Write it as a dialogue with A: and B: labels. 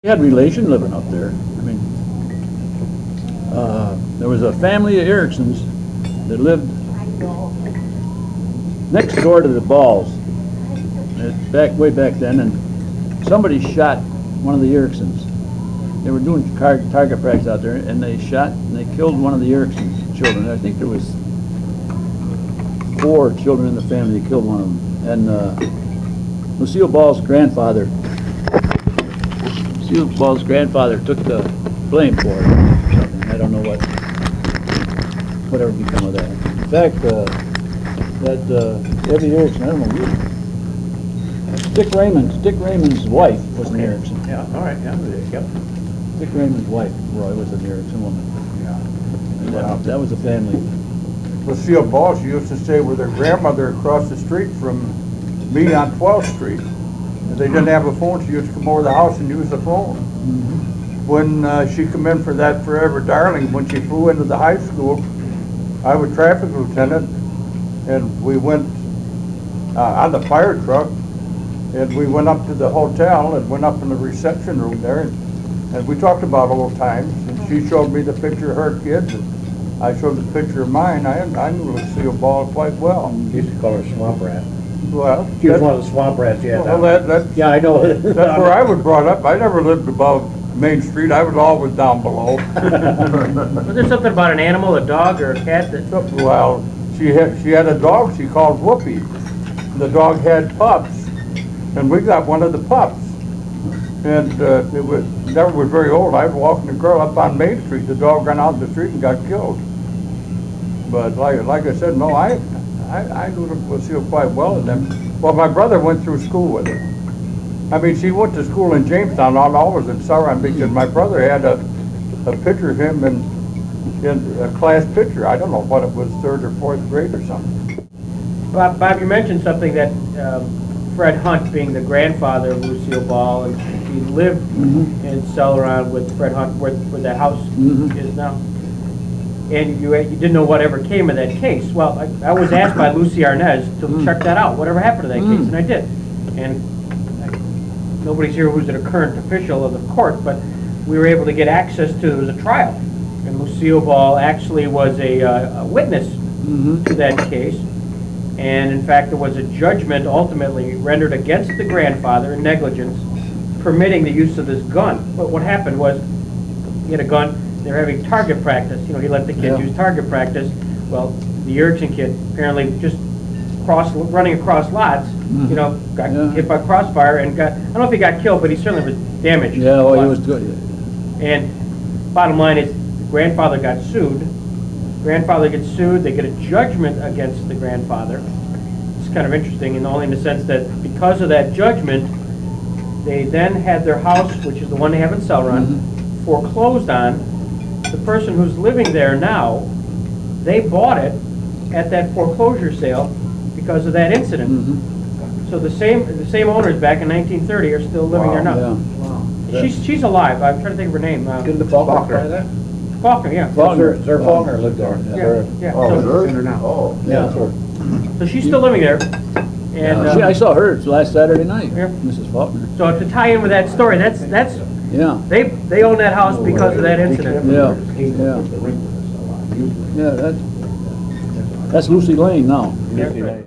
A: We had relation living up there. I mean, there was a family of Ericksons that lived next door to the Balls, way back then, and somebody shot one of the Ericksons. They were doing target practice out there, and they shot and they killed one of the Erickson children. I think there was 4 children in the family. They killed one of them. And Lucille Ball's grandfather took the blame for it or something. I don't know whatever become of that. In fact, every Erickson, I don't know, Dick Raymond's wife was an Erickson.
B: Yeah, all right, yeah, yep.
A: Dick Raymond's wife, Roy, was an Erickson woman.
B: Yeah.
A: And that was a family.
C: Lucille Ball, she used to stay with her grandmother across the street from me on 12th Street. And they didn't have a phone, she used to come over the house and use the phone.
A: Mm-hmm.
C: When she come in for that Forever Darling, when she flew into the high school, I was traffic lieutenant, and we went on the fire truck, and we went up to the hotel and went up in the reception room there, and we talked about old times, and she showed me the picture of her kids, and I showed the picture of mine. I knew Lucille Ball quite well.
B: You used to call her Swamp Rat.
C: Well,
B: She was one of the swamp rats, yeah.
C: well,
B: Yeah, I know.
C: that's where I was brought up. I never lived above Main Street. I was always down below.
D: Was there something about an animal, a dog or a cat that...
C: Well, she had a dog she called Whoopi. The dog had pups, and we got one of the pups. And it never was very old. I was walking the girl up on Main Street. The dog ran out the street and got killed. But like I said, no, I knew Lucille quite well. And then, well, my brother went through school with her. I mean, she went to school in Jamestown, not always in Celoron, because my brother had a picture of him in a class picture. I don't know what it was, 3rd or 4th grade or something.
D: Bob, you mentioned something that Fred Hunt being the grandfather of Lucille Ball, and he lived in Celoron with Fred Hunt, where that house is now. And you didn't know whatever came of that case. Well, I was asked by Lucy Arnez to check that out, whatever happened to that case, and I did. And nobody's here who's a current official of the court, but we were able to get access to, there was a trial. And Lucille Ball actually was a witness to that case. And in fact, there was a judgment ultimately rendered against the grandfather in negligence, permitting the use of this gun. But what happened was, he had a gun, they were having target practice. You know, he let the kids use target practice. Well, the Erickson kid apparently just running across lots, you know, got hit by crossfire and I don't know if he got killed, but he certainly was damaged.
A: Yeah, well, he was good.
D: And bottom line is, the grandfather got sued. Grandfather gets sued, they get a judgment against the grandfather. It's kind of interesting, and only in the sense that because of that judgment, they then had their house, which is the one they have in Celoron, foreclosed on. The person who's living there now, they bought it at that foreclosure sale because of that incident. So the same owners back in 1930 are still living there now.
A: Yeah.
D: She's alive. I'm trying to think of her name.
B: Didn't the Faulkner try that?
D: Faulkner, yeah.
B: Sir Faulkner lived there.
D: Yeah.
C: Oh,
B: Oh,
A: Yeah.
D: So she's still living there. And
A: I saw her last Saturday night,
D: Yeah.
A: Mrs. Faulkner.
D: so to tie in with that story, that's
A: Yeah.
D: they own that house because of that incident.
A: Yeah, that's Lucy Lane now.
D: Yeah.